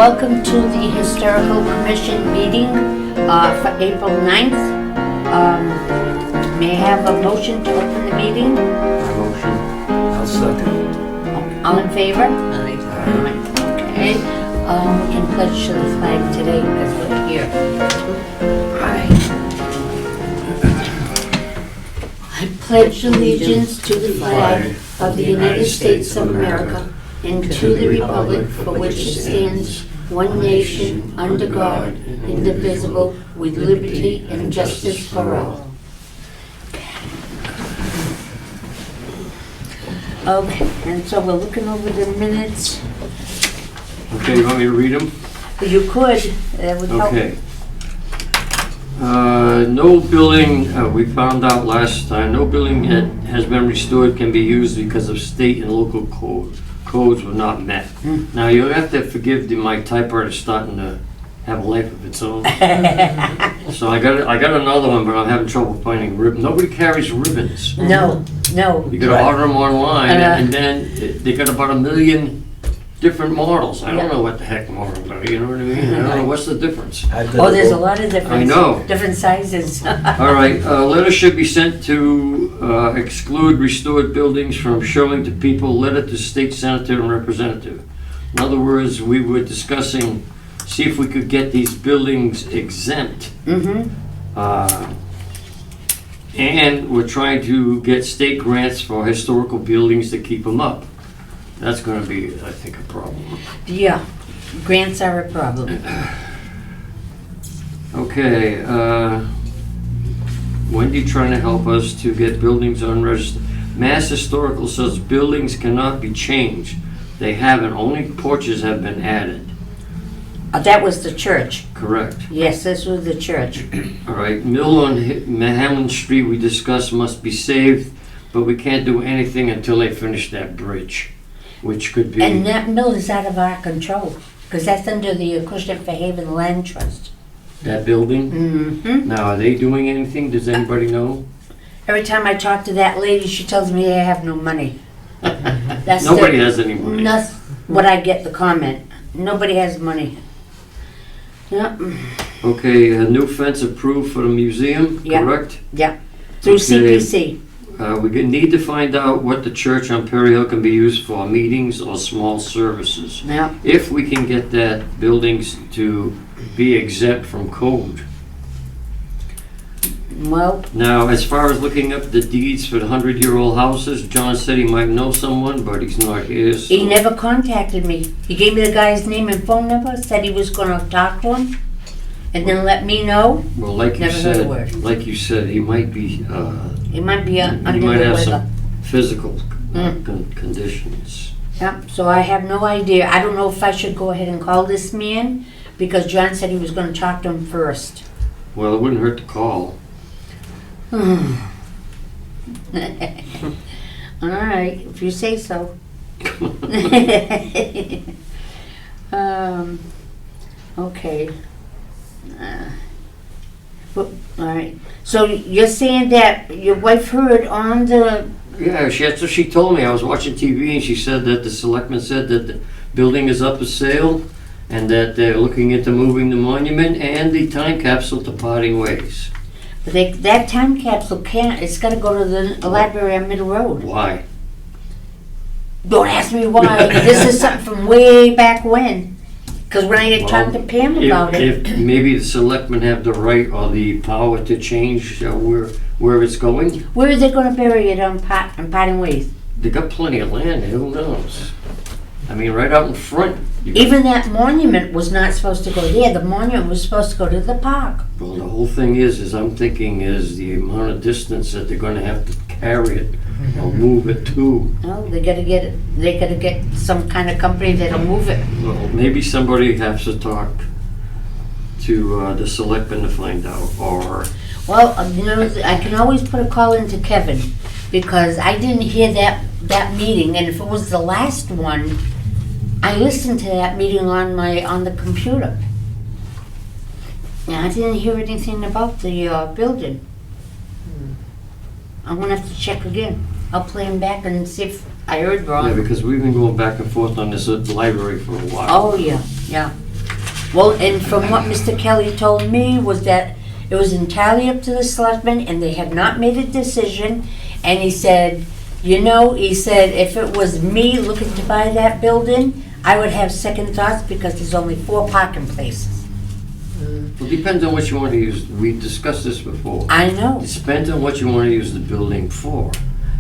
Welcome to the Historical Commission meeting for April 9th. May I have a motion to open the meeting? Motion. I'll second. All in favor? Aye. Okay. We can pledge to the flag today because we're here. I pledge allegiance to the flag of the United States of America and to the republic for which it stands, one nation, under God, indivisible, with liberty and justice for all. Okay, and so we're looking over the minutes. Okay, you want me to read them? You could, that would help. Okay. No building, we found out last time, no building that has been restored can be used because of state and local codes were not met. Now, you'll have to forgive my typewriter starting to have a life of its own. So I got another one, but I'm having trouble finding ribbons. Nobody carries ribbons. No. You gotta order them online, and then they got about 1 million different models. I don't know what the heck models are, you know what I mean? I don't know, what's the difference? Oh, there's a lot of different. I know. Different sizes. All right, letter should be sent to exclude restored buildings from showing to people, letter to state senator and representative. In other words, we were discussing, see if we could get these buildings exempt. And we're trying to get state grants for historical buildings to keep them up. That's going to be, I think, a problem. Yeah, grants are a problem. Okay, Wendy trying to help us to get buildings unregistered. Mass Historical says buildings cannot be changed. They haven't, only porches have been added. That was the church. Correct. Yes, this was the church. All right, mill on Mahamlin Street we discussed must be saved, but we can't do anything until they finish that bridge, which could be... And that mill is out of our control, because that's under the Acushnet for Haven Land Trust. That building? Mm-hmm. Now, are they doing anything? Does anybody know? Every time I talk to that lady, she tells me I have no money. That's Nobody has any money. That's what I get the comment. Nobody has money. Yep. Okay, a new fence approved for the museum, Yeah. correct? Yeah. Through Okay. CPC. We need to find out what the church on Perry Hill can be used for, meetings or small services. Yeah. If we can get that buildings to be exempt from code. Well, Now, as far as looking up the deeds for the 100-year-old houses, John said he might know someone, but he's not here. So. he never contacted me. He gave me the guy's name and phone number, said he was gonna talk to him, and then let me know. Well, like Never heard a word. he might be. It might be under he the might have weather. some physical conditions. Yep, so I have no idea. I don't know if I should go ahead and call this man, because John said he was gonna talk to him first. Well, it wouldn't hurt to call. All right, if you say so. Okay. All right. So you're saying that your wife heard on the... Yeah, that's what she told me. I was watching TV and she said that the selectman said that the building is up for sale and that they're looking into moving the monument and the time capsule to parting ways. But that time capsule can't, it's gotta go to the library on Middle Road. Why? Don't ask me why. This is something from way back when. Because when I had talked to Pam about it. If maybe the selectmen have the right or the power to change where it's going. Where are they gonna bury it on Potting Ways? They got plenty of land, who knows? I mean, right out in front. Even that monument was not supposed to go there. The monument was supposed to go to the park. Well, the whole thing is I'm thinking is the amount of distance that they're gonna have to carry it or move it to. Oh, they gotta get some kind of company that'll move it. Well, maybe somebody has to talk to the selectmen to find out, or... Well, I can always put a call into Kevin, because I didn't hear that meeting, and if it was the last one, I listened to that meeting on the computer. And I didn't hear anything about the building. I'm gonna have to check again. I'll play him back and see if I heard wrong. Yeah, because we've been going back and forth on this at the library for a while. Oh, yeah. Well, and from what Mr. Kelly told me was that it was entirely up to the selectmen and they had not made a decision. And he said, he said, if it was me looking to buy that building, I would have second thoughts because there's only 4 parking places. Well, it depends on what you want to use. We discussed this before. I know. It depends on what you want to use the building for.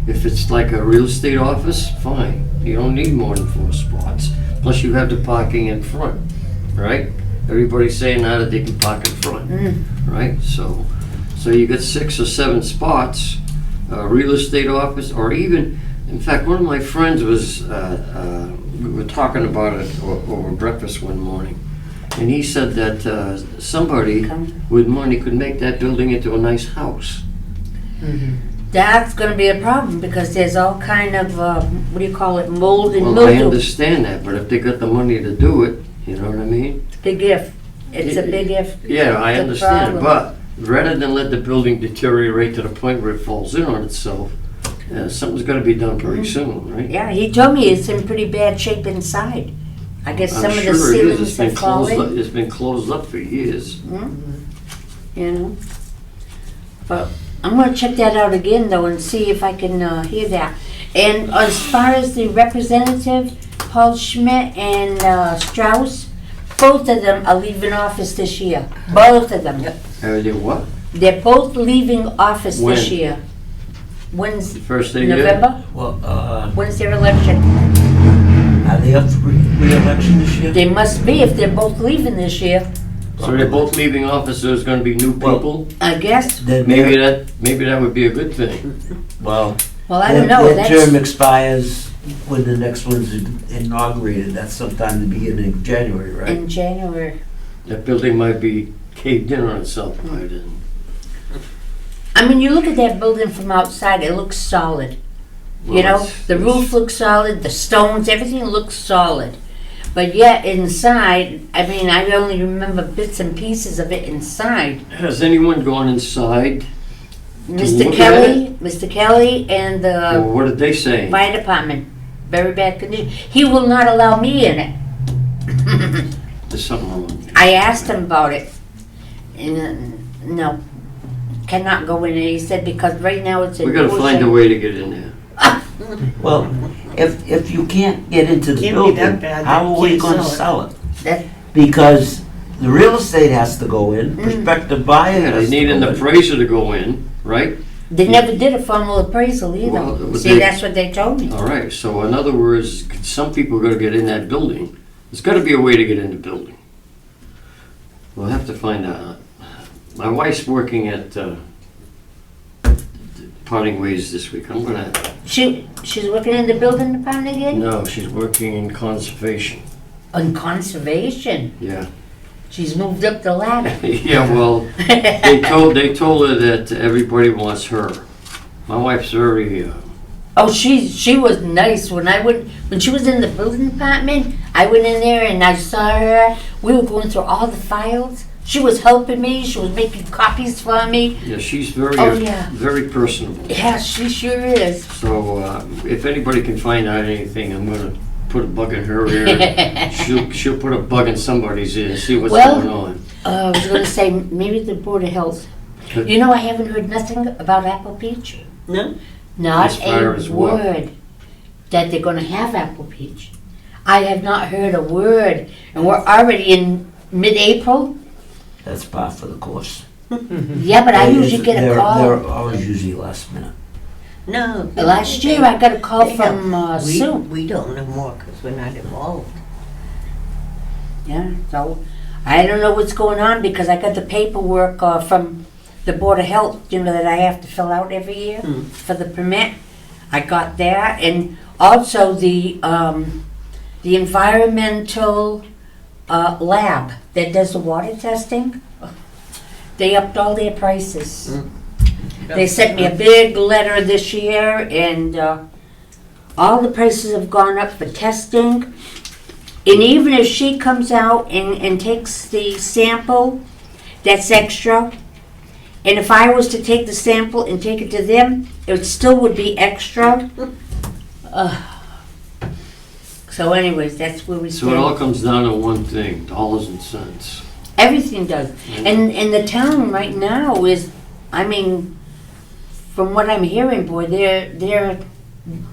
If it's like a real estate office, fine. You don't need more than 4 spots. Plus you have the parking in front, right? Everybody's saying now that they can park in front, right? So you got 6 or 7 spots, a real estate office, or even, in fact, one of my friends was, we were talking about it over breakfast one morning, and he said that somebody with money could make that building into a nice house. That's going to be a problem because there's all kind of, mold and Well, mildew. I understand that, but if they got the money to do it, you know what I mean? Big if. It's a big if. Yeah, I It's a understand, problem. but rather than let the building deteriorate to the point where it falls in on itself, something's gotta be done pretty soon, right? Yeah, he told me it's in pretty bad shape inside. I guess some I'm of the sure it is. ceilings have fallen. It's been closed up for years. But I'm gonna check that out again though and see if I can hear that. And as far as the representative, Paul Schmidt and Strauss, both of them are leaving office this year. Both of them. They what? They're both leaving office When? this year. When's First day there? November? Well, When's their election? are they up for re-election this year? They must be if they're both leaving this year. So they're both leaving office, so there's gonna be new Well- people? I guess. Maybe that would be a good thing. Well, Well, I don't know. their term That's expires when the next one's inaugurated. That's sometime the beginning of January, right? in January. That building might be caved in on itself by then. I mean, you look at that building from outside, it looks solid. Well, You know, it's- the roof looks solid, the stones, everything looks solid. But yet inside, I mean, I only remember bits and pieces of it inside. Has anyone gone inside? Mr. look Kelly and Or the what did they say? fire department, very bad condition. He will not allow me in it. There's something wrong with it. I asked him about it, and no, cannot go in. And he said because right now it's in We gotta find a Ocean. way to get in there. Well, if you can't get into the Can't be building, that bad how that are you we can't gonna sell it. sell it? That, Because the real estate has to go in, prospective buyer Yeah, they has to need an go in. appraiser to go in, right? they never did a formal appraisal either. Well, See, they- that's what they told me. All right, so in other words, some people are gonna get in that building. There's gotta be a way to get in the building. We'll have to find out. My wife's working at Parting Ways this week. I'm gonna, She's working in the building department again? no, she's working in conservation. On conservation. Yeah. She's moved up the ladder. Yeah, well, they told her that everybody wants her. My wife's very, Oh, she was nice when she was in the building department. I went in there and I saw her. We were going through all the files. She was helping me. She was making copies for me. yeah, she's very, Oh, yeah. very personable. Yeah, she sure is. So if anybody can find out anything, I'm gonna put a bug in her ear. She'll put a bug in somebody's ear and see what's Well- going on. I was going to say maybe the Board of Health. You know, I haven't heard nothing about Apple Peach. No? Not As far a as what? word that they're going to have Apple Peach. I have not heard a word, and we're already in mid-April. That's par for the course. Yeah, but I usually get a They're call. always usually last minute. No. Last year I got a call they from don't. Sue. We don't know more because we're not involved. Yeah, so I don't know what's going on because I got the paperwork from the Board of Health, that I have to fill out every year for the permit. I got that, and also the environmental lab that does the water testing. They upped all their prices. They sent me a big letter this year, and all the prices have gone up for testing. And even if she comes out and takes the sample, that's extra. And if I was to take the sample and take it to them, it still would be extra. So anyways, that's where we So it all stand. comes down to one thing, dollars and cents. Everything does. And the town right now is, I mean, from what I'm hearing, boy, they're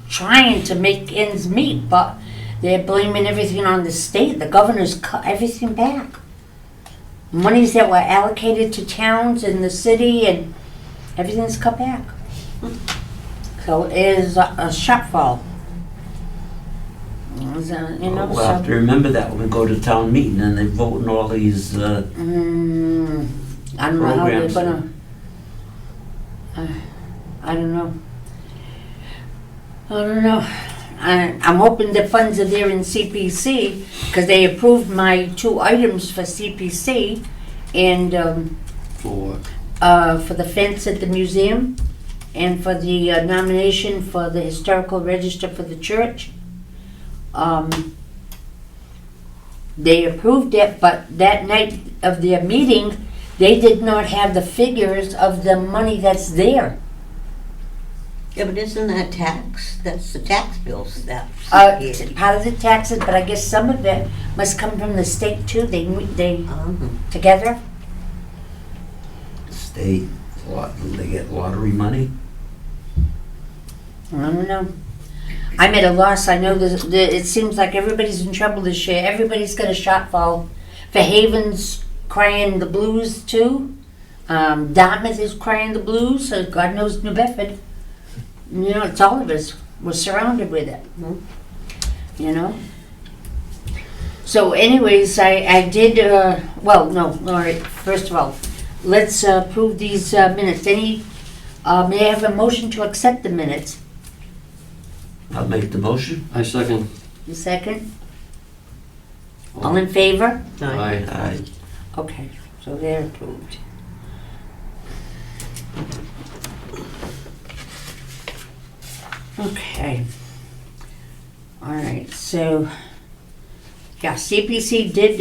trying to make ends meet, but they're blaming everything on the state. The governor's cut everything back. Monies that were allocated to towns and the city and everything's cut back. So it is a shortfall. You know, We'll have to so, remember that when we go to town meeting and they vote on all these, I don't know how they're programs. gonna. I don't know. I don't know. I'm hoping the funds are there in CPC because they approved my 2 items for CPC and For what? for the fence at the museum and for the nomination for the historical register for the church. They approved it, but that night of their meeting, they did not have the figures of the money that's there. Yeah, but isn't that tax? That's the tax bills that. Part of the taxes, but I guess some of it must come from the state too. They Um, together. state, they get lottery money. I don't know. I'm at a loss. I know it seems like everybody's in trouble this year. Everybody's got a shortfall. Fairhaven's crying the blues too. Dartmouth is crying the blues. So God knows New Bedford. You know, it's all of us. We're surrounded with it. Mhm. You know. So, anyways, I did. Well, no. All right. First of all, let's approve these minutes. May I have a motion to accept the minutes? I'll make the motion. I second. The second? All in favor? Aye. Aye. Okay, so they're approved. Okay. All right, so, yeah, CPC did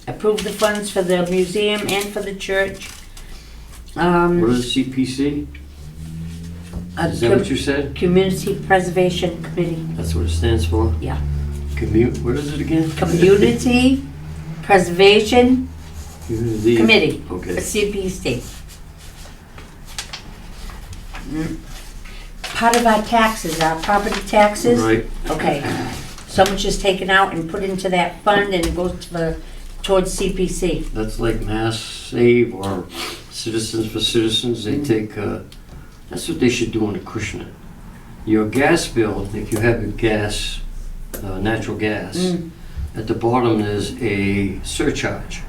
approve the funds for the museum and for the church. What is CPC? Is that what you said? Community Preservation Committee. That's what it stands for? Yeah. What is it again? Community Preservation Community. Committee, Okay. CPC. Part of our taxes, our property taxes. Right. Okay, so much is taken out and put into that fund and it goes towards CPC. That's like Mass Save or Citizens for Citizens. They take, that's what they should do in Acushnet. Your gas bill, if you have a gas, natural gas, at the bottom is a surcharge.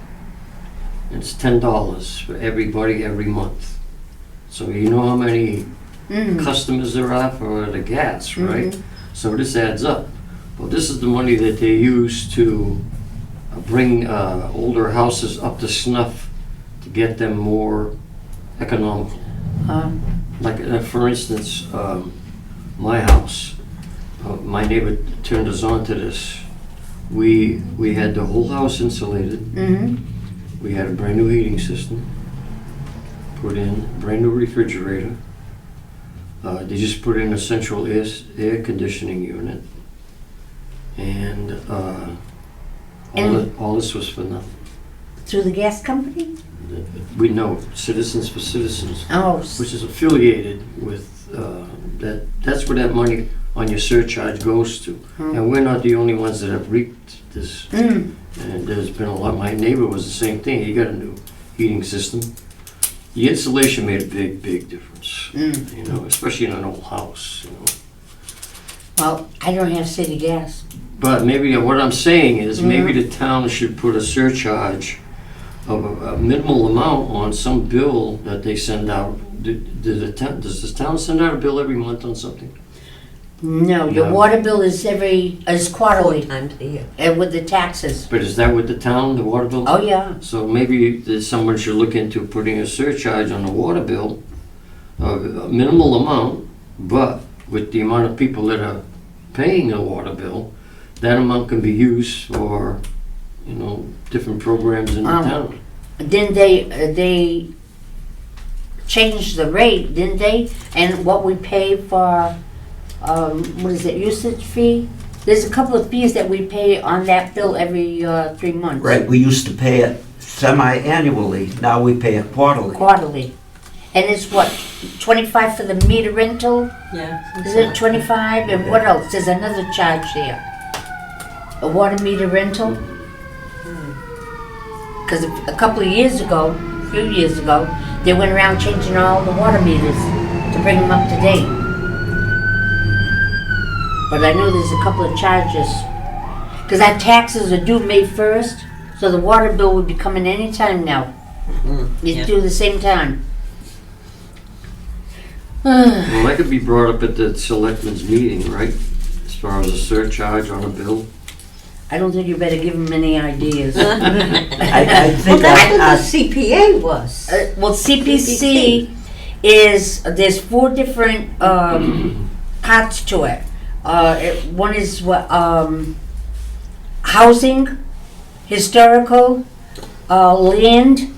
It's $10 for everybody every month. So you know how many customers there are for the gas, right? So this adds up. Well, this is the money that they use to bring older houses up to snuff to get them more economical. Like, for instance, my house, my neighbor turned us on to this. We had the whole house insulated. We had a brand new heating system, put in a brand new refrigerator. They just put in a central air conditioning unit. And all this was for nothing. Through the gas company? We know Citizens for Citizens, Oh, which is affiliated with that's where that money on your surcharge goes to. And we're not the only ones that have reaped this. And there's been a lot. My neighbor was the same thing. He got a new heating system. The insulation made a big, big difference. You know, especially in an old house. You know. well, I don't have city gas. But maybe what I'm saying is maybe the town should put a surcharge of a minimal amount on some bill that they send out. Does the town send out a bill every month on something? No, your No. water bill is quarterly 4 times a year. with the taxes. But is that with the town, the water bill? Oh, yeah. So maybe someone should look into putting a surcharge on the water bill of a minimal amount, but with the amount of people that are paying a water bill, that amount can be used for, you know, different programs in the town. Then they changed the rate, didn't they? And what we pay for, what is it, usage fee? There's a couple of fees that we pay on that bill every 3 months. Right, we used to pay it semi-annually, now we pay it quarterly. Quarterly. And it's what, 25 for the meter rental? Yeah. Is it 25? And what else? There's another charge there. A water meter rental? Because a couple of years ago, a few years ago, they went around changing all the water meters to bring them up to date. But I know there's a couple of charges. Because our taxes are due May 1st, so the water bill would be coming any time now. It's due the same time. Well, that could be brought up at the selectmen's meeting, right? As far as a surcharge on a bill. I don't think you better give them any ideas. I Well, think that's what the CPA was. Well, CPC is, there's 4 different parts to it. One is what, housing, historical, land,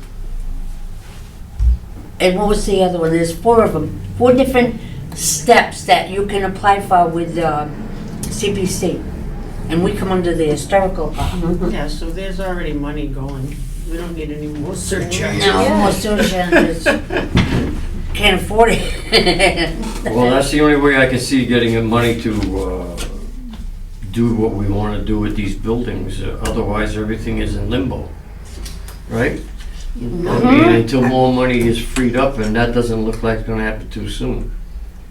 and what was the other one? There's 4 of them. 4 different steps that you can apply for with CPC. And we come under the historical part. Yeah, so there's already money going. We don't need any more surcharges. No, more surcharges. Can't afford it. Well, that's the only way I can see getting money to do what we want to do with these buildings. Otherwise, everything is in limbo, right? I mean, until more money is freed up, and that doesn't look like it's going to happen too soon.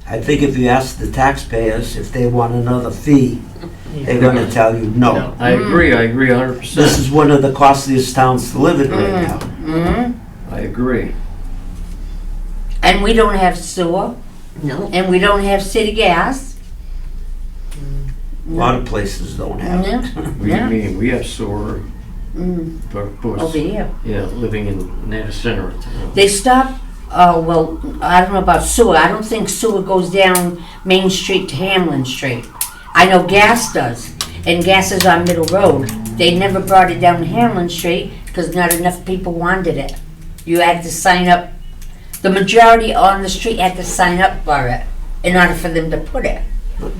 I think if you ask the taxpayers if they want another fee, they're gonna tell you no. I agree 100%. This is one of the costliest towns to live in right now. Mm-hmm. I agree. And we don't have sewer, No. and we don't have city gas. A lot of places don't have it. Yeah. What do you mean? We have sewer, but of course, Over here. yeah, living in near the center of town. They stopped, well, I don't know about sewer. I don't think sewer goes down Main Street to Hamlin Street. I know gas does, and gas is on Middle Road. They never brought it down Hamlin Street because not enough people wanted it. You had to sign up. The majority on the street had to sign up for it in order for them to put it.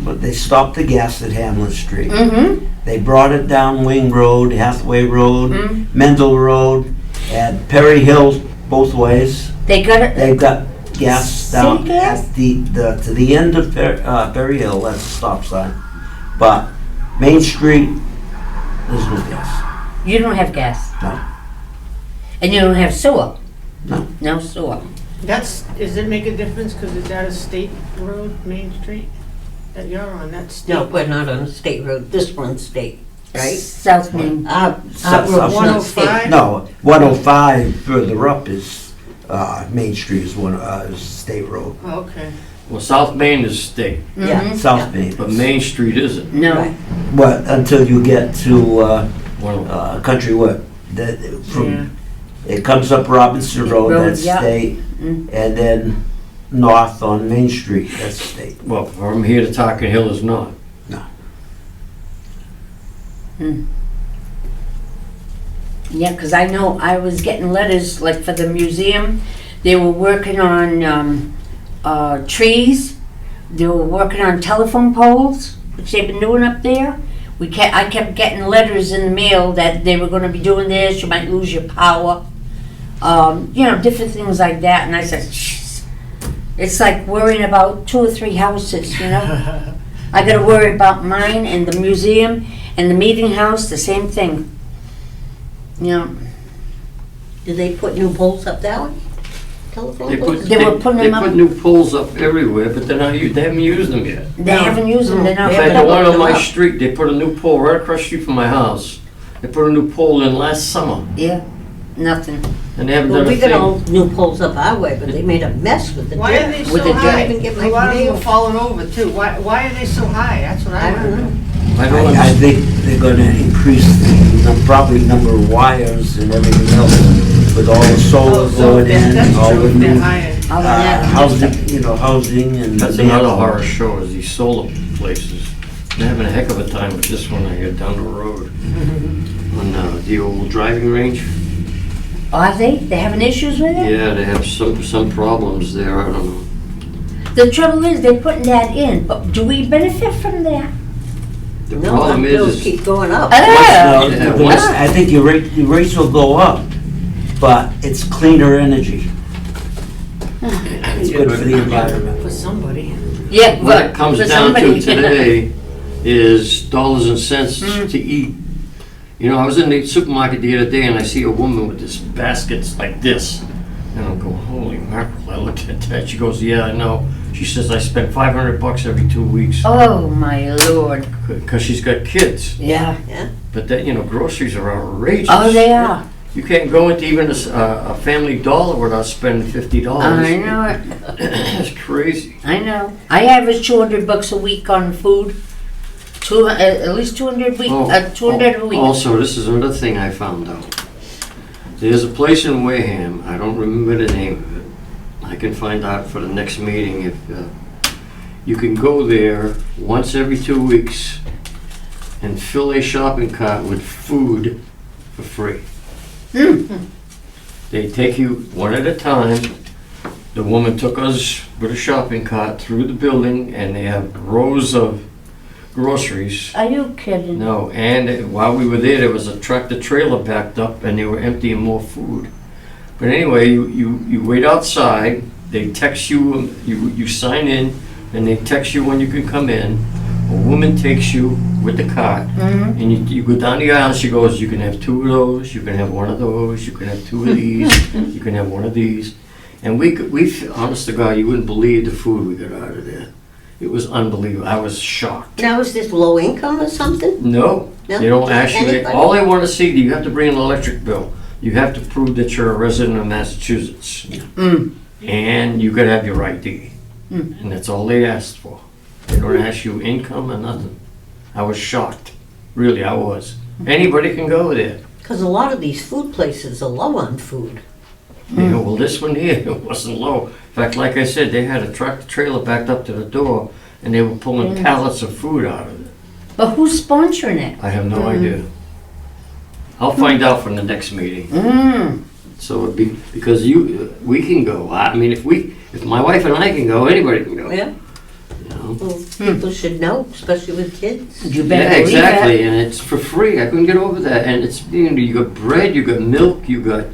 But they stopped the gas at Hamlin Street. Mm-hmm. They brought it down Wing Road, Hathaway Road, Mendel Road, and Perry Hill both ways. They got it. They've got gas down City gas? at the to the end of Perry Hill. That's a stop sign. But Main Street, there's no gas. You don't have gas. No. And you don't have sewer. No. No sewer. Does it make a difference because is that a state road, Main Street, that you're on? That's state. No, we're not on a state road. This one's state, right? South Main. South- Route South- 105? No, 105 further up is Main Street is state road. Oh, okay. Well, South Main is state, Yeah. Mhm. South Main. but Main Street isn't. No. Right. But until you get to Well, Country Wood, that Yeah. from it comes up Robinson Road, Road, that's yeah. state, Mm. and then north on Main Street, that's state. well, from here to Talking Hill is not. Yeah, because I know I was getting letters, like for the museum, they were working on trees, they were working on telephone poles, which they've been doing up there. I kept getting letters in the mail that they were gonna be doing this, you might lose your power. Different things like that, and I said, "Jeez." It's like worrying about 2 or 3 houses, you know? I gotta worry about mine and the museum and the meeting house, the same thing. Yeah, Did they put new poles up that way? Telephone They poles? put, They were putting they them up- put new poles up everywhere, but they're not, they haven't used them yet. they haven't used them, they're not. In Yeah, fact, but the one on they my put them up. street, they put a new pole right across the street from my house. They put a new pole in last summer, Yeah, nothing. and they haven't Well, done a we got all thing. new poles up our way, but they made a mess with the Why are they dirt. so With the high? Even get my A lot of them mail. are falling over too. Why are they so high? That's what I I want to don't know. know. I don't I understand. think they're gonna increase probably number of wires and everything else with all the solar Oh, so going in, that's all true. the They're new higher. All that, housing and. That's another horror show, is these solar places. They're having a heck of a time with this one I got down the road. On the old driving range. Are they? They having issues with it? Yeah, they have some problems there, I don't know. The trouble is, they're putting that in, but do we benefit from that? The No, problem our bills is, keep going up. Ah. No, once- I think your rates will go up, but it's cleaner energy. It's good for the environment. For somebody. Yeah, what but it comes for down to somebody- today is dollars and cents to eat. You know, I was in the supermarket the other day and I see a woman with this baskets like this. And I'm going, holy mackerel, I looked at that. She goes, yeah, I know. She says, I spend $500 every 2 weeks Oh, my Lord. because she's got kids. Yeah. But that, you know, groceries are outrageous. Oh, they are. You can't go into even a Family Dollar without spending $50. I know it. That's crazy. I know. I average $200 a week on food. At least 200 week. 200 a week. Also, this is another thing I found out. There's a place in Wareham, I don't remember the name of it. I can find out for the next meeting if you can go there once every 2 weeks and fill a shopping cart with food for free. They take you one at a time. The woman took us with a shopping cart through the building and they have rows of groceries. Are you kidding? No, and while we were there was a tractor trailer backed up and they were emptying more food. But anyway, you wait outside, they text you, you sign in, and they text you when you can come in. A woman takes you with the cart, and you go down the aisle, she goes, you can have 2 of those, you can have 1 of those, you can have 2 of these, you can have 1 of these. And we honest to God, you wouldn't believe the food we got out of there. It was unbelievable. I was shocked. Now, is this low income or something? No, No? they don't ask you. Anybody? All they want to see, you have to bring an electric bill. You have to prove that you're a resident of Massachusetts. And you gotta have your ID. And that's all they asked for. They don't ask you income or nothing. I was shocked. Really, I was. Anybody can go there. Because a lot of these food places are low on food. You know, well, this one here, it wasn't low. In fact, like I said, they had a tractor trailer backed up to the door and they were pulling pallets of food out of it. But who's sponsoring it? I have no idea. I'll find out from the next meeting. So it'd be, because we can go. I mean, if my wife and I can go, anybody can go. Yeah. You know? Well, people should know, especially with kids. You better Yeah, believe exactly, it. and it's for free. I couldn't get over that. And it's, you know, you got bread, you got milk, you got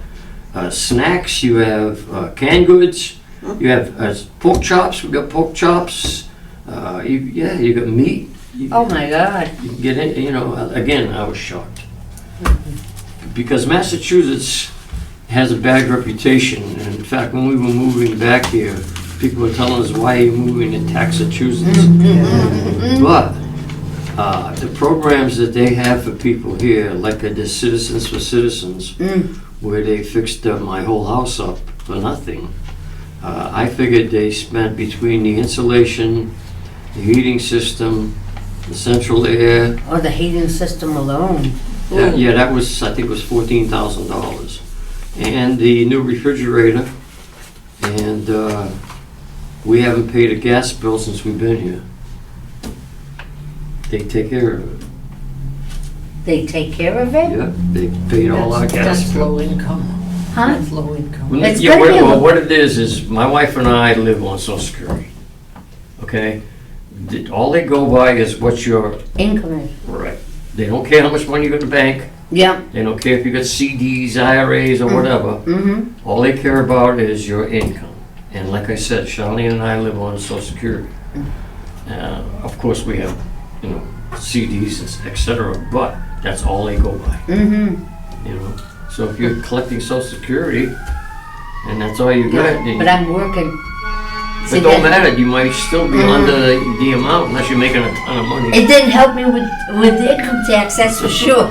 snacks, you have canned goods, you have pork chops. We got pork chops. You got meat. Oh my God. You can get in. You know, again, I was shocked because Massachusetts has a bad reputation. And in fact, when we were moving back here, people were telling us, "Why are you moving to Massachusetts?" But the programs that they have for people here, like the Citizens for Citizens, where they fixed my whole house up for nothing. I figured they spent between the insulation, the heating system, the central air. Oh, the heating system alone. Yeah, that was, I think it was $14,000. And the new refrigerator. And we haven't paid a gas bill since we've been here. They take care of it. They take care of it? Yeah, they paid all our gas That's bill. low income. Huh? That's low income. Well, It's yeah, gotta be a well, lo- what it is my wife and I live on Social Security. Okay? All they go by is what your, Income is. right. They don't care how much money you got in the bank. Yeah. They don't care if you got CDs, IRAs, or whatever. Mm-hmm. All they care about is your income. And like I said, Charlene and I live on Social Security. Of course, we have, you know, CDs, etc. But that's all they go by. Mm-hmm. You know. So if you're collecting Social Security, and that's all you got, then But I'm working. but it don't matter. You might still be under the amount unless you're making a ton of money. It didn't help me with the income tax, that's for sure.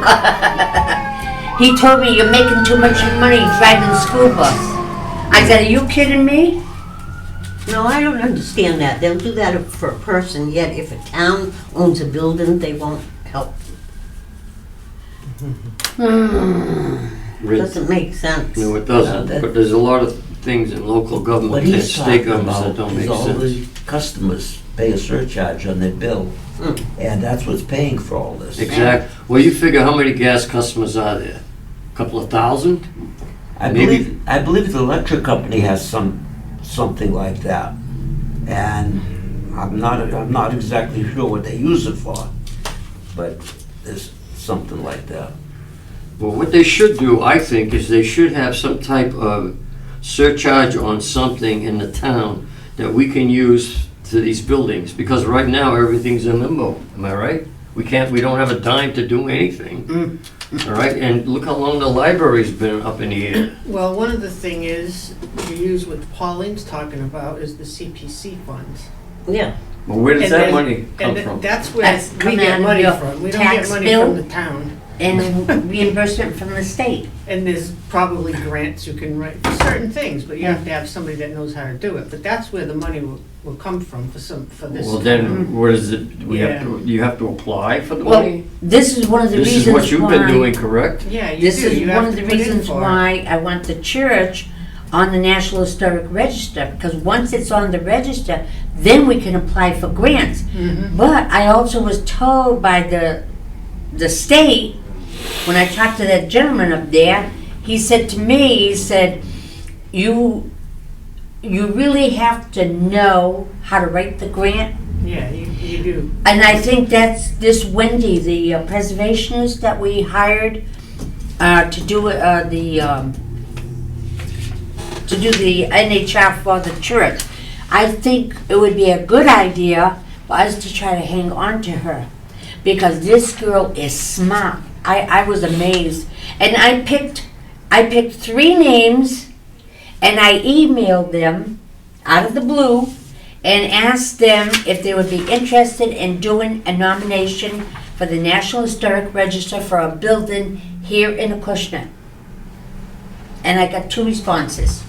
He told me you're making too much money driving the school bus. I said, are you kidding me? No, I don't understand that. They'll do that for a person, yet if a town owns a building, they won't help. Doesn't make sense. No, it doesn't. Yeah, that- But there's a lot of things in local What government and he's state talking governments that about don't is make all sense. the customers pay a surcharge on their bill, and that's what's paying for all this. Exactly. Well, you figure how many gas customers are there? A couple of thousand? I Maybe- believe the electric company has something like that, and I'm not exactly sure what they use it for. but it's something like that. Well, what they should do, I think, is they should have some type of surcharge on something in the town that we can use to these buildings, because right now, everything's in limbo, am I right? We don't have a dime to do anything, all right? And look how long the library's been up in the air. Well, one of the thing is, you use what Pauline's talking about is the CPC funds. Yeah. Well, where does And that then- money come And from? that's where That's we coming out get of money your from. We don't tax get money bill? from the town. And reimbursement from the state. And there's probably grants you can write for certain things, but you have to have somebody that knows how to do it. But that's where the money will come from for this. Well, then, what is it, you have to apply for the Well, money? this is one of the This reasons is what you've been why- doing, correct? Yeah, you This do. is You one have of to the put in reasons for it. why I want the church on the National Historic Register, because once it's on the register, then we can apply for grants. Mhm. But I also was told by the state, when I talked to that gentleman up there, he said to me, he said, you really have to know how to write the grant. Yeah, you do. And I think that's this Wendy, the preservationist that we hired to do the NHR for the church. I think it would be a good idea for us to try to hang on to her, because this girl is smart. I was amazed, and I picked 3 names, and I emailed them out of the blue and asked them if they would be interested in doing a nomination for the National Historic Register for a building here in Acushnet. And I got 2 responses.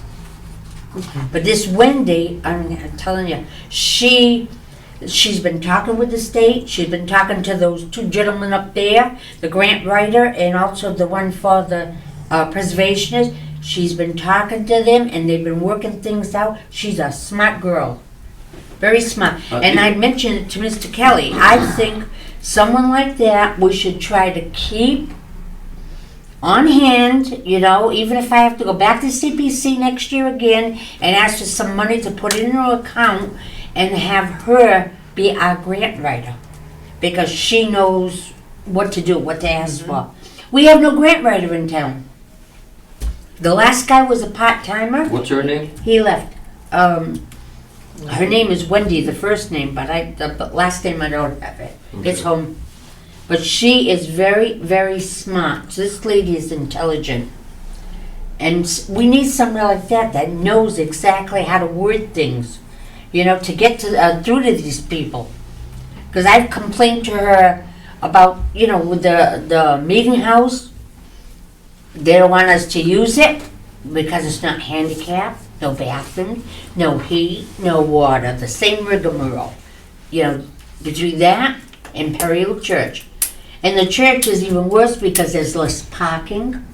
But this Wendy, I'm telling you, she's been talking with the state. She's been talking to those 2 gentlemen up there, the grant writer and also the one for the preservationist. She's been talking to them, and they've been working things out. She's a smart girl, very smart. And I mentioned it to Mr. Kelly. I think someone like that we should try to keep on hand, you know, even if I have to go back to CPC next year again and ask for some money to put in her account and have her be our grant writer, because she knows what to do, what to ask for. We have no grant writer in town. The last guy was a part-timer. What's her name? He left. Her name is Wendy, the first name, but the last name I don't have it. It's Okay. home. But she is very, very smart. This lady is intelligent. And we need somebody like that knows exactly how to word things, you know, to get to through to these people. Because I've complained to her about, you know, with the meeting house. They don't want us to use it because it's not handicapped, no bathroom, no heat, no water, the same rigmarole. You know, between that and Perry Hill Church. And the church is even worse because there's less parking.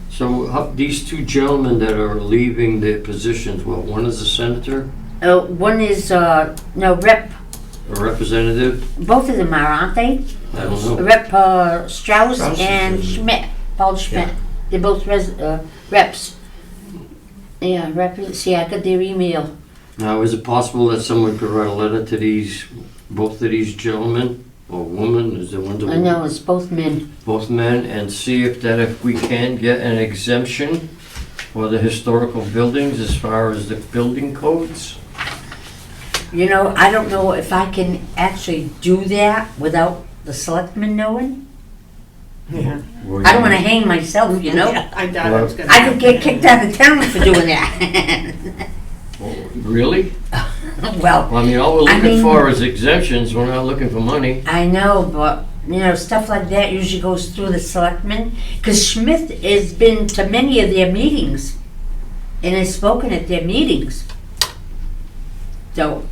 So these 2 gentlemen that are leaving their positions, well, one is a senator, One is, Rep, a representative, both of them are, aren't they? I don't know. Rep Strauss Strauss is and in- Schmidt, Paul Schmidt. Yeah. They're both reps. Yeah, see, I got their email. Now, is it possible that someone could write a letter to both of these gentlemen, or woman, is there one to I know, it's both men. both men, and see if we can get an exemption for the historical buildings as far as the building codes? You know, I don't know if I can actually do that without the selectmen knowing. Yeah. I don't want to hang myself, you know? I doubt it's gonna. I could get kicked out of town for doing that. Really? Well, Well, I mean, all we're I looking mean- for is exemptions, we're not looking for money. I know, but, you know, stuff like that usually goes through the selectmen. Because Smith has been to many of their meetings and has spoken at their meetings. So,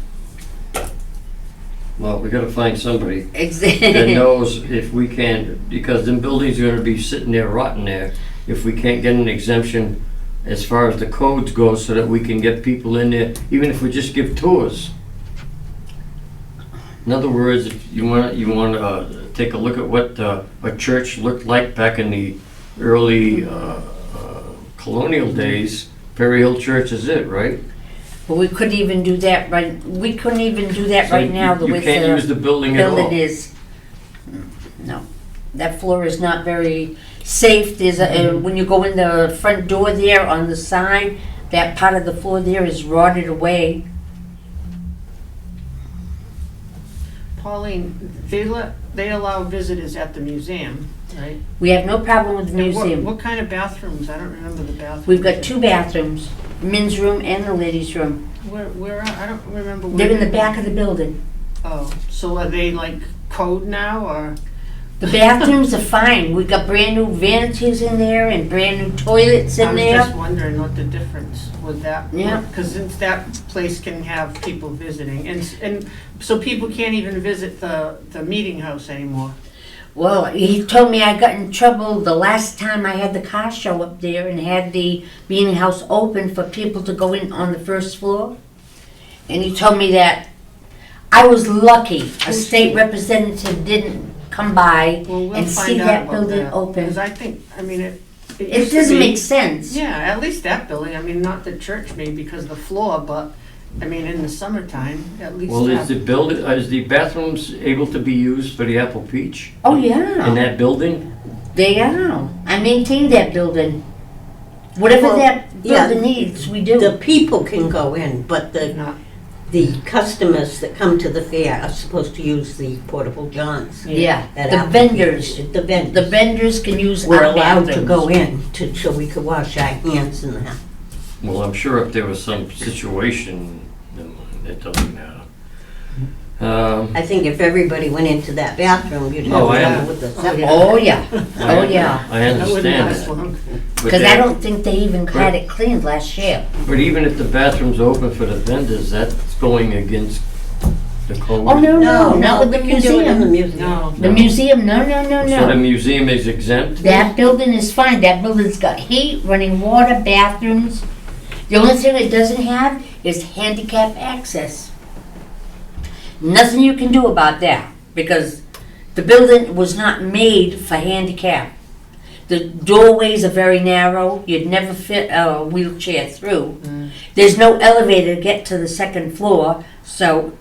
Well, we gotta find somebody that exactly. knows if we can, because them buildings are gonna be sitting there rotting there, if we can't get an exemption as far as the codes go, so that we can get people in there, even if we just give tours. In other words, if you wanna take a look at what a church looked like back in the early colonial days, Perry Hill Church is it, right? But we couldn't even do that right. We couldn't even do that So right now. The you way can't use the building at all. building is. no. That floor is not very safe. There's when you go in the front door there on the side, that part of the floor there is rotted away. Pauline, they allow visitors at the museum, right? We have no problem with the And museum. what kind of bathrooms? I don't remember the bathrooms. We've got 2 bathrooms, men's room and the ladies' room. Where, I don't remember where. They're in the back of the building. Oh, so are they like code now, or? The bathrooms are fine. We've got brand new vanities in there and brand new toilets in I was there. just wondering what the difference with that. Yeah. Because since that place can have people visiting, and so people can't even visit the meeting house anymore. Well, he told me I got in trouble the last time I had the car show up there and had the meeting house open for people to go in on the first floor. And he told me that I was lucky a state representative didn't come by Well, we'll and find see out that about building that. open. Because I think, I mean, it It used to doesn't be- make sense. Yeah, at least that building, I mean, not the church maybe because of the floor, but, I mean, in the summertime, at least. Well, is the bathrooms able to be used for the Apple Peach Oh, in yeah, that building? they are. I maintain that building. Whatever Well, that yeah. building needs, we The do. people can go in, but Not, the customers that come to the fair are supposed to use the portable johns. Yeah, at the Apple vendors, Peach. The vendors. the vendors can use We're our allowed to bathrooms. go in so we could wash our hands and that. Well, I'm sure if there was some situation, never mind, it doesn't matter. I think if everybody went into that bathroom, you'd Oh, I have am. trouble with the septic. Oh, yeah, oh, yeah. I that wouldn't understand last that. long. But Because I that- don't think they even had it cleaned last year. But even if the bathroom's open for the vendors, that's going against the code. Oh, no, No, not with the we can do it in the museum. museum. No. The museum, no, So the no. museum is exempt? That building is fine. That building's got heat, running water, bathrooms. The only thing it doesn't have is handicap access. Nothing you can do about that because the building was not made for handicap. The doorways are very narrow. You'd never fit a wheelchair through. There's no elevator to get to the second floor, so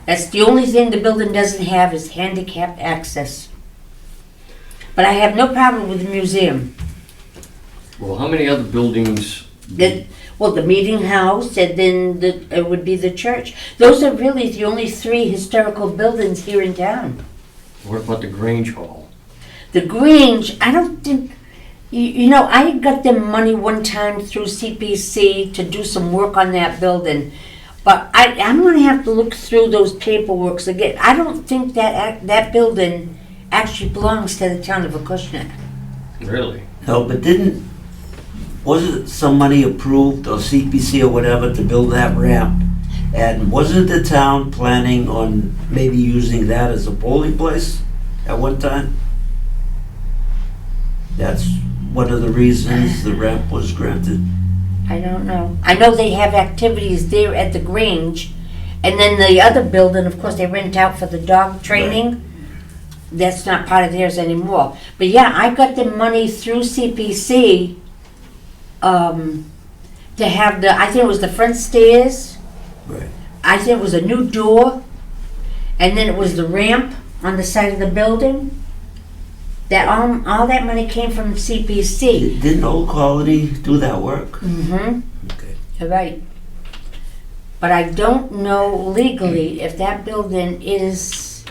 that's the only thing the building doesn't have is handicap access. But I have no problem with the museum. Well, how many other buildings? Well, the meeting house and then it would be the church. Those are really the only 3 historical buildings here in town. What about the Grange Hall? The Grange, I don't think, you know, I got them money one time through CPC to do some work on that building. But I'm gonna have to look through those paperworks again. I don't think that building actually belongs to the town of Acushnet. Really? No, but wasn't some money approved or CPC or whatever to build that ramp? And wasn't the town planning on maybe using that as a polling place at one time? That's one of the reasons the ramp was granted. I don't know. I know they have activities there at the Grange. And then the other building, of course, they rent out for the dog training. That's not part of theirs anymore. But yeah, I got the money through CPC to have the, I think it was the front stairs. Right. I think it was a new door. And then it was the ramp on the side of the building. That all that money came from CPC. Didn't Old Colony do that work? Mm-hmm. Okay. You're right. But I don't know legally if that building is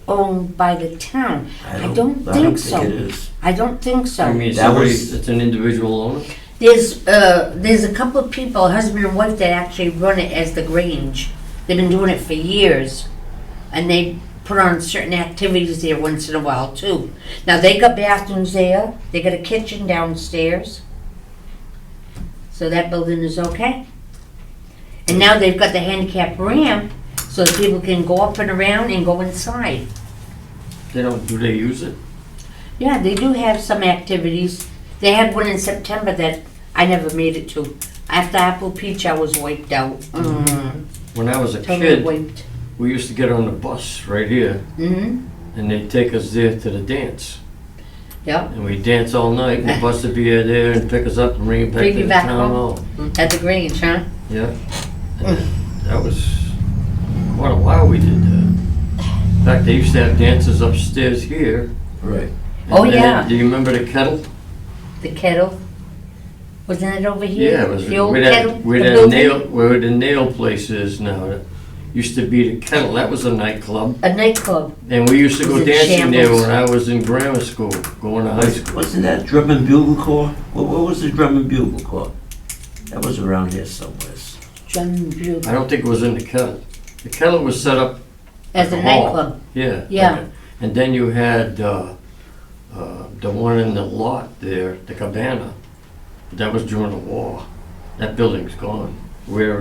owned by the town. I don't think so. it is. I don't think I so. mean, That somebody, was- it's an individual owner? There's a couple of people, husband and wife, that actually run it as the Grange. They've been doing it for years. And they put on certain activities there once in a while too. Now they got bathrooms there, they got a kitchen downstairs. So that building is okay. And now they've got the handicap ramp so that people can go up and around and go inside. Do they use it? Yeah, they do have some activities. They had one in September that I never made it to. After Apple Peach, I was wiped out. When I was a Totally kid, wiped. we used to get on the bus right here, Mm-hmm. and they'd take us there to the dance. Yep, And we'd dance all night, and the bus would be there and pick us up and bring it back Bring to you the back town home. hall. at the Grange, huh? Yeah. And that was quite a while we did that. In fact, they used to have dances upstairs here. Right. Oh, And then- yeah. Do you remember the kettle? The kettle, wasn't it over here? Yeah, it was The old where kettle, that, where the that building? nail, where the nail place is now. That used to be the kettle. That was a nightclub. A nightclub. And we used to It go was in dancing there shambles. when I was in grammar school, going to high school. Wasn't that Drum and Bugle Corps? What was the Drum and Bugle Corps? That was around here somewhere. John Bugle. I don't think it was in the kettle. The kettle was set up, As a like a hall. nightclub. yeah. Yeah. like a- And then you had the one in the lot there, the cabana. That was during the war. That building's gone. Where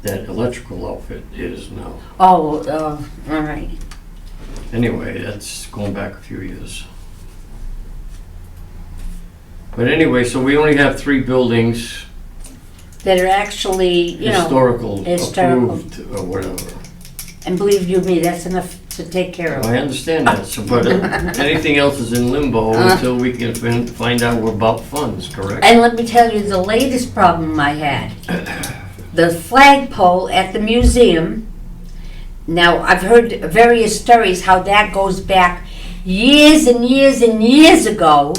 that electrical outfit is now. Oh, all right. Anyway, that's going back a few years. But anyway, so we only have 3 buildings, That are actually, you know, historical, historical. approved, or whatever. and believe you me, that's enough to take care of. I understand that, so, but anything else is in limbo until we can find out about funds, correct? And let me tell you the latest problem I had. The flagpole at the museum. Now, I've heard various stories how that goes back years and years and years ago,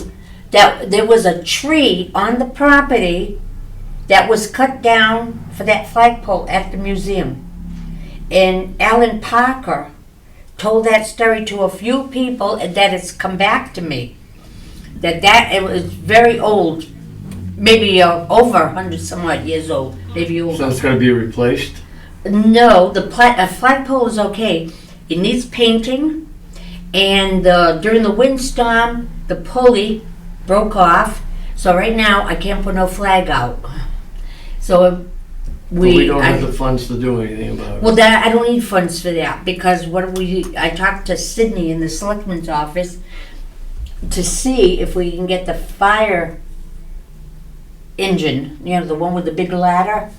that there was a tree on the property that was cut down for that flagpole at the museum. And Alan Parker told that story to a few people, and that it's come back to me. That it was very old, maybe over 100 some odd years old, maybe So over. it's gonna be replaced? No, a flagpole is okay. It needs painting, and during the windstorm, the pulley broke off. So right now, I can't put no flag out. So But we don't I- have the funds to do anything about it. well, that I don't need funds for that, because I talked to Sydney in the selectman's office to see if we can get the fire engine, you know, the one with the big ladder,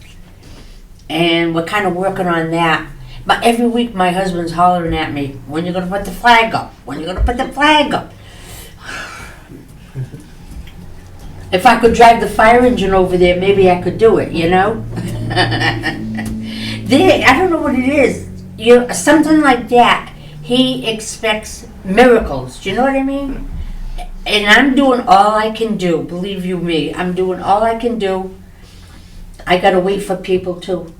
and we're kind of working on that. But every week my husband's hollering at me, when you gonna put the flag up? When you gonna put the flag up? If I could drive the fire engine over there, maybe I could do it, you know? I don't know what it is. Something like that. He expects miracles. Do you know what I mean? And I'm doing all I can do. Believe you me, I'm doing all I can do. I gotta wait for people too.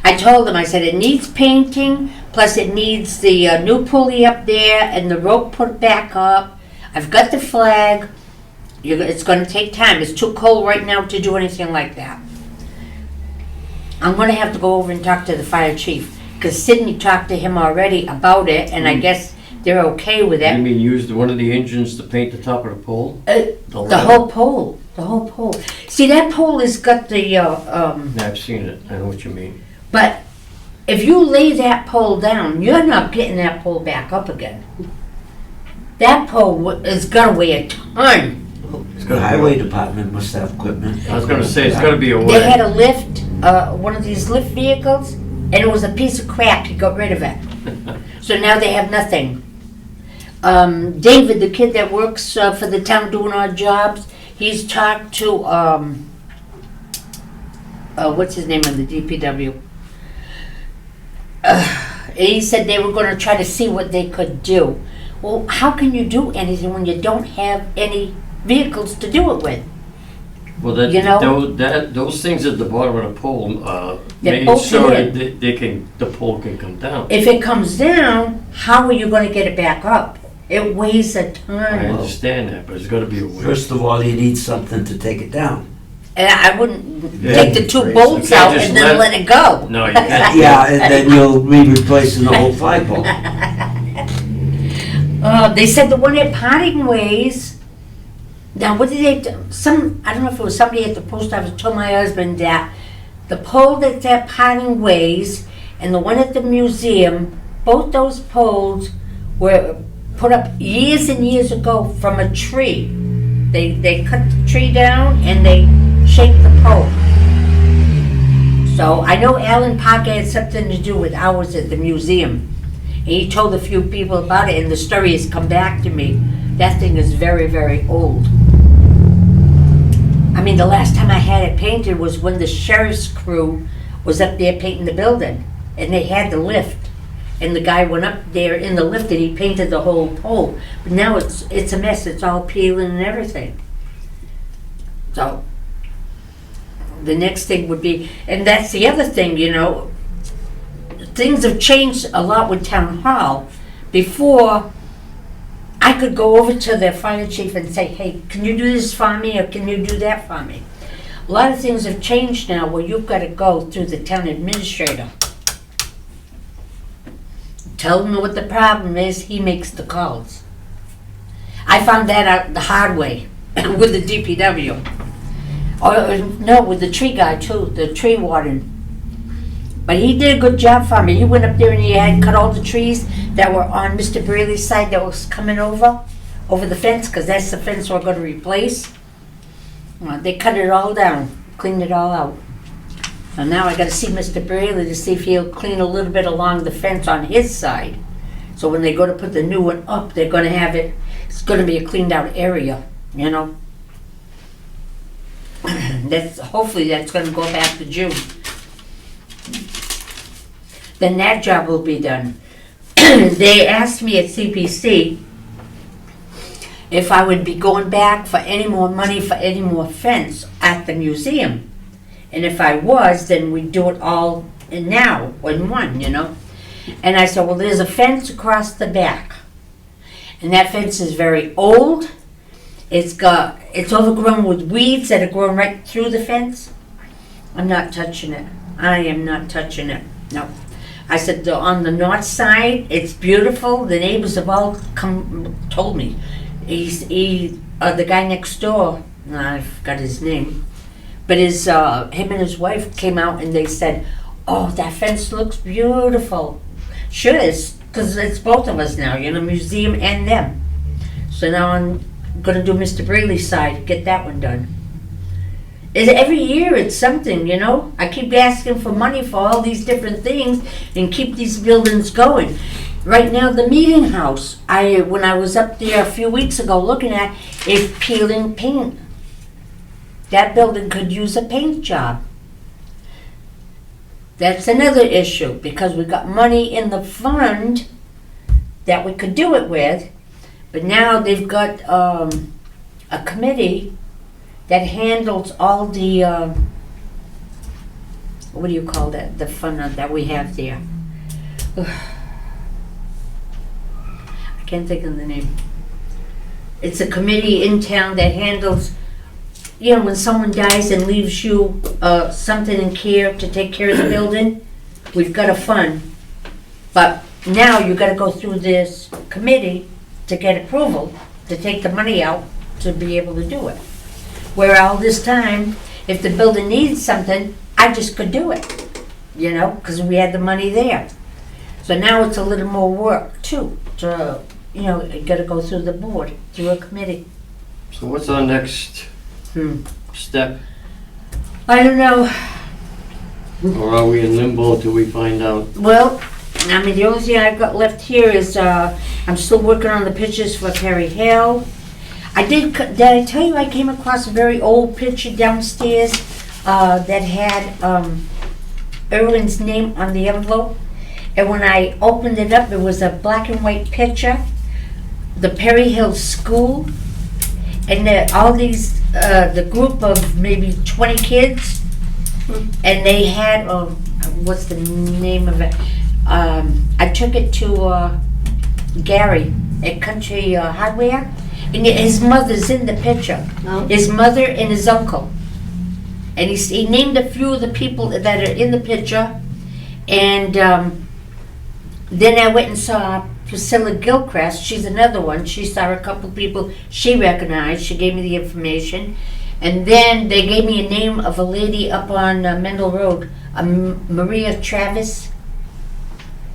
I told him, I said, it needs painting, plus it needs the new pulley up there and the rope put back up. I've got the flag. It's going to take time. It's too cold right now to do anything like that. I'm going to have to go over and talk to the fire chief, because Sydney talked to him already about it, and I guess they're okay with You it. mean use one of the engines to paint the top of the pole? The whole pole. The whole pole. See, that pole has got the... Yeah, I've seen it, I know what you mean. But if you lay that pole down, you're not getting that pole back up again. That pole is going to weigh a ton. The highway department must have equipment. I was gonna say, it's gotta be a They had way. a lift, one of these lift vehicles, and it was a piece of crap. He got rid of it. So now they have nothing. David, the kid that works for the town doing our jobs, he's talked to, what's his name on the DPW? And he said they were going to try to see what they could do. Well, how can you do anything when you don't have any vehicles to do it with? Well, that, You know? those things at the bottom of the pole, They're made so bolted that the pole can come down. If it comes down, how are you going to get it back up? It weighs a I ton. understand that, but there's gotta be a way. First of all, you need something to take it down. And I wouldn't Yeah, take the two crazy. bolts You can't out just and then let- let it go. No, you can't. Yeah, and then you'll be replacing the whole flagpole. They said the one at Parting Ways. Now, what did they do? I don't know if it was somebody at the post office told my husband that the pole that's at Parting Ways and the one at the museum, both those poles were put up years and years ago from a tree. They cut the tree down and they shaped the pole. So I know Alan Parker had something to do with ours at the museum. And he told a few people about it, and the story has come back to me. That thing is very, very old. I mean, the last time I had it painted was when the sheriff's crew was up there painting the building, and they had the lift. And the guy went up there in the lift and he painted the whole pole. But now it's a mess, it's all peeling and everything. So, the next thing would be, and that's the other thing, you know, things have changed a lot with town hall. Before, I could go over to the fire chief and say, hey, can you do this for me or can you do that for me? A lot of things have changed now where you've got to go through the town administrator. Tell him what the problem is, he makes the calls. I found that out the hard way with the DPW. Or, no, with the tree guy too, the tree warden. But he did a good job for me. He went up there and he had cut all the trees that were on Mr. Braley's side that was coming over the fence, because that's the fence we're going to replace. They cut it all down, cleaned it all out. So now I got to see Mr. Braley to see if he'll clean a little bit along the fence on his side. So when they go to put the new one up, they're going to have it, it's going to be a cleaned out area, you know. Hopefully that's going to go back to June. Then that job will be done. They asked me at CPC if I would be going back for any more money for any more fence at the museum. And if I was, then we'd do it all now, in one, you know. And I said, well, there's a fence across the back. And that fence is very old. It's overgrown with weeds that are growing right through the fence. I'm not touching it. I am not touching it. No. I said, on the north side, it's beautiful. The neighbors have all told me. The guy next door, I forgot his name, but him and his wife came out and they said, oh, that fence looks beautiful. Sure is, because it's both of us now, you know, museum and them. So now I'm going to do Mr. Braley's side, get that one done. Every year it's something, you know. I keep asking for money for all these different things and keep these buildings going. Right now, the meeting house, when I was up there a few weeks ago looking at, is peeling paint. That building could use a paint job. That's another issue, because we got money in the fund that we could do it with, but now they've got a committee that handles all the, what do you call that, the fund that we have there. I can't think of the name. It's a committee in town that handles, you know, when someone dies and leaves you something in care to take care of the building, we've got a fund. But now you gotta go through this committee to get approval to take the money out to be able to do it. Where all this time, if the building needs something, I just could do it, you know, because we had the money there. So now it's a little more work too, to, you know, you gotta go through the board, through a committee. So what's our next step? I don't know. Or are we in limbo till we find out? Well, I mean, the only thing I've got left here is I'm still working on the pictures for Perry Hill. Did I tell you I came across a very old picture downstairs that had Erwin's name on the envelope? And when I opened it up, it was a black and white picture, the Perry Hill School, and all these, the group of maybe 20 kids, and they had, what's the name of it? I took it to Gary at Country Hardware, and his mother's in the picture. Oh. His mother and his uncle. And he named a few of the people that are in the picture, and then I went and saw Priscilla Gilchrist. She's another one. She saw a couple people she recognized. She gave me the information. And then they gave me a name of a lady up on Mendel Road, Maria Travis.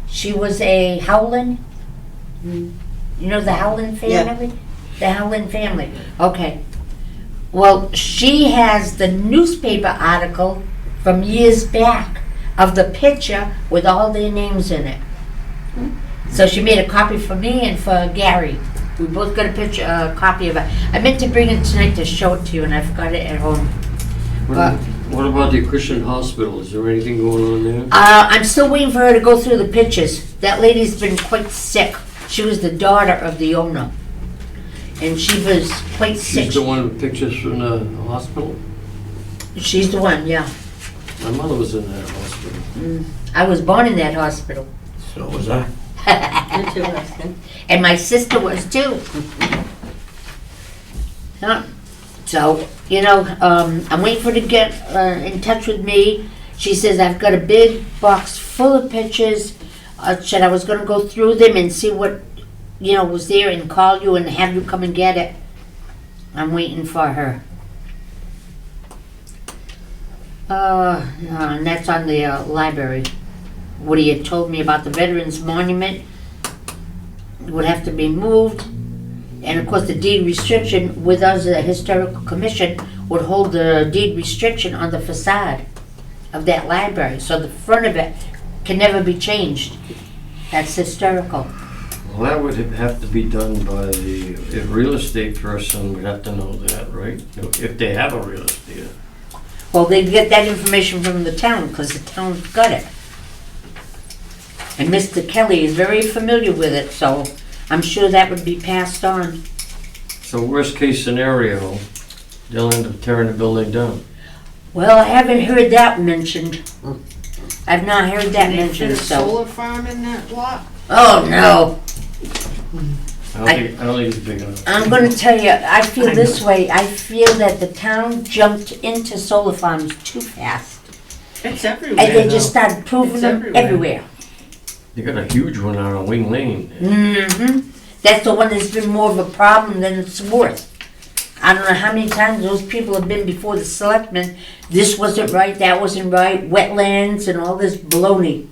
She was a Howland. You know the Howland family? Yeah. The Howland family. Okay. Well, she has the newspaper article from years back of the picture with all their names in it. So she made a copy for me and for Gary. We both got a copy of it. I meant to bring it tonight to show it to you, and I forgot it at home. But What about the Acushnet Hospital? Is there anything going on there? I'm still waiting for her to go through the pictures. That lady's been quite sick. She was the daughter of the owner. And she was quite sick. She's the one with pictures from the hospital? She's the one, yeah. My mother was in that hospital. I was born in that hospital. So was I. Interesting. And my sister was too. Yeah. So, you know, I'm waiting for her to get in touch with me. She says, I've got a big box full of pictures. Said I was going to go through them and see what, you know, was there and call you and have you come and get it. I'm waiting for her. And that's on the library. Woody had told me about the Veterans Monument. It would have to be moved. And of course, the deed restriction with us, the Historical Commission, would hold the deed restriction on the facade of that library. So the front of it can never be changed. That's historical. Well, that would have to be done by the real estate person would have to know that, right? If they have a real estate. Well, they get that information from the town because the town's got it. And Mr. Kelly is very familiar with it, so I'm sure that would be passed on. So worst case scenario, they'll end up tearing the building down. Well, I haven't heard that mentioned. I've not heard that Can they fit mentioned, a so. solar farm in that lot? Oh, no. I don't think it's big enough. I'm gonna tell you, I feel this way. I feel that the town jumped into solar farms too fast. It's everywhere. And they just though. started proving It's them everywhere. everywhere. They got a huge one out on Wing Lane. Mm-hmm. That's the one that's been more of a problem than it's worth. I don't know how many times those people have been before the selectmen. This wasn't right, that wasn't right, wetlands and all this baloney,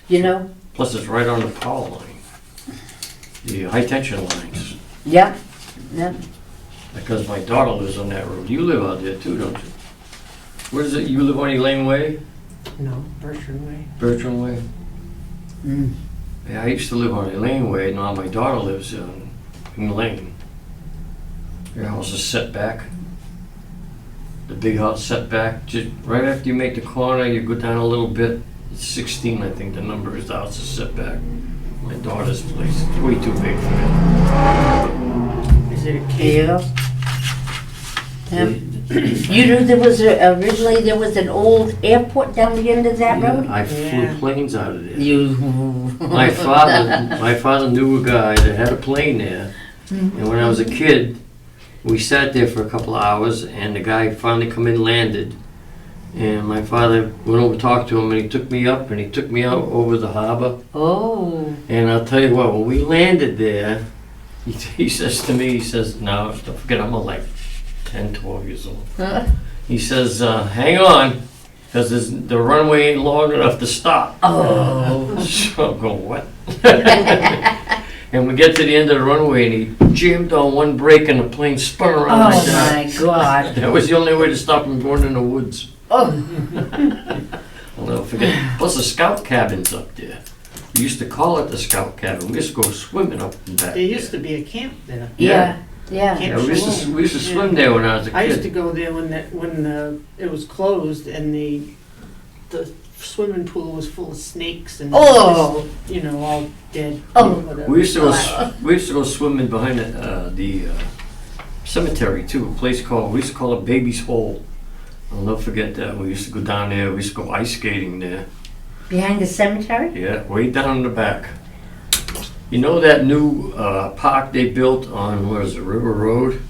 you know? Plus it's right on the power line. The high tension lines. Yep, yep. Because my daughter lives on that road. You live out there too, don't you? Where is it? You live on Elaine Way? No, Bertrand Way. Bertrand Way? Mm. Yeah, I used to live on Elaine Way. Now my daughter lives in Elaine. Your house is set back. The big house set back. Just right after you make the corner, you go down a little bit. It's 16, I think the number is. The house is set back. My daughter's place. It's way too big for me. Is it a There cave? you go. You knew there was originally there was an old airport down the end of that Yeah, road? I flew Yeah. planes out of there. You. My father knew a guy that had a plane there. And when I was a kid, we sat there for a couple of hours, and the guy finally come in, landed. And my father went over, talked to him, and he took me up, and he took me out over the harbor. Oh. And I'll tell you what, when we landed there, he says to me, he says, now, don't forget, I'm like 10, 12 years old. Huh? He says, hang on, because the runway ain't long enough to stop. Oh. So I'm going, what? And we get to the end of the runway, and he jammed on one brake, and the plane spun around like Oh that. my God. That was the only way to stop him going in the woods. Oh. I'll never forget. Plus the scout cabin's up there. We used to call it the scout cabin. We used to go swimming up and back There used to be a camp there. Yeah. Yeah. Yeah, we used to swim there when I was a I used to kid. go there when it was closed and the swimming pool was full of snakes and Oh. just, all dead. Oh. whatever. We used to go swimming behind the cemetery too. A place called, we used to call it Baby's Hole. I'll never forget that. We used to go down there. We used to go ice skating there. Behind the cemetery? Yeah, way down in the back. You know that new park they built on, where is it, River Road?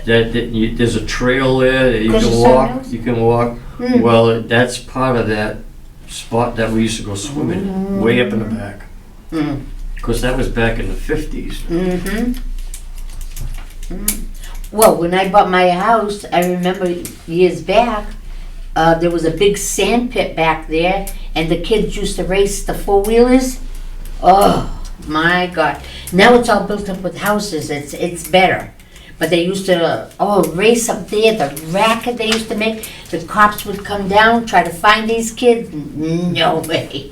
There's a trail there that you Across can the walk. sunhouse? You can walk. Mm. Well, that's part of that spot that we used to go swimming, way up in the back. Mm. Because that was back in the 50s. Mm-hmm. Well, when I bought my house, I remember years back, there was a big sand pit back there, and the kids used to race the four-wheelers. Oh, my God. Now it's all built up with houses. It's better. But they used to, race up there, the racket they used to make. The cops would come down, try to find these kids. No way.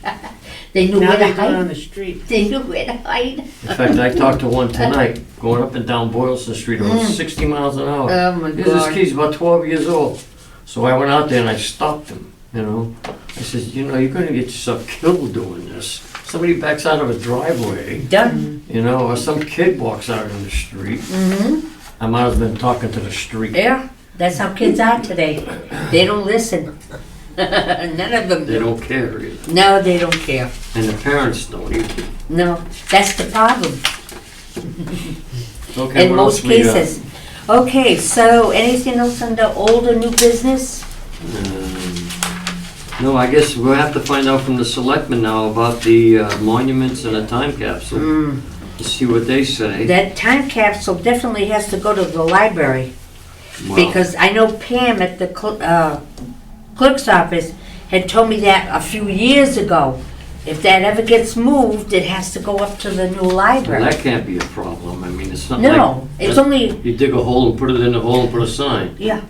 They knew Now where they to do it on hide. the street. They knew where to hide. In fact, I talked to one tonight, going up and down Boylston Street, about 60 miles an hour. Oh, my Here's this God. kid, he's about 12 years old. So I went out there and I stopped him, you know. I said, you know, you're gonna get yourself killed doing this. Somebody backs out of a driveway, Done. you know, or some kid walks out in the street. Mm-hmm. I might have been talking to the street. Yeah, that's how kids are today. They don't listen. None of them They do. don't care either. No, they don't care. And the parents don't either. No, that's the problem Okay, in what most else we got? cases. Okay, so anything else under old or new business? No, I guess we'll have to find out from the selectmen now about the monuments and a time capsule. To see what they say. That time capsule definitely has to go to the library. Wow. Because I know Pam at the clerk's office had told me that a few years ago. If that ever gets moved, it has to go up to the new Well, library. that can't be a problem. I mean, it's not like. No, it's that- only, You dig a hole and put it in the hole and put a sign. yeah,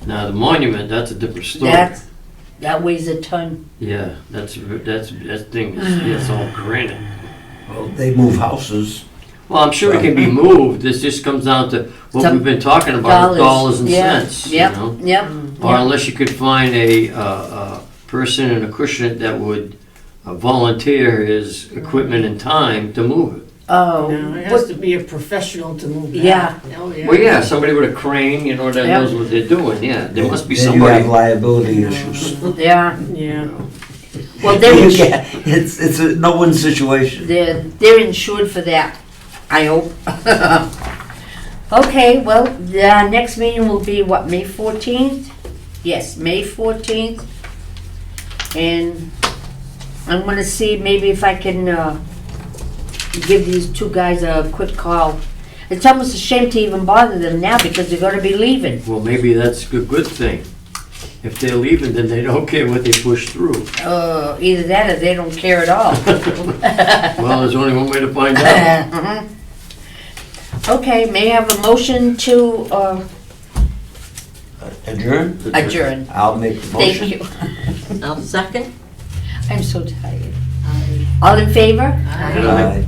Now, the monument, that's a different story. that weighs a ton. Yeah, that thing is, yeah, it's all granite. Well, they move houses. Well, I'm sure it can be moved. This just comes down to what Some we've been talking about, dollars and Yeah, cents, you yep, know? Yep, Or yep. unless you could find a person in Acushnet that would volunteer his equipment and time to move it. Oh, No, it has to be a professional to move that. Yeah. Oh, yeah. Well, yeah, somebody with a crane, you know, that Yep. knows what they're doing, yeah. There must be Then you have somebody. liability issues. yeah. Yeah. Well, they're, You can't- It's a no-win situation. they're insured for that, I hope. Okay, well, the next meeting will be what, May 14th? Yes, May 14th. And I'm gonna see maybe if I can give these two guys a quick call. It's almost a shame to even bother them now because they're gonna be leaving. Well, maybe that's a good thing. If they're leaving, then they don't care what they push through. Either that or they don't care at all. Well, there's only one way to find out. Mhm. Okay, may I have a motion to Adjourn? adjourn? I'll make the Thank motion. you. I'll second. I'm so tired. All in favor? Aye. Aye.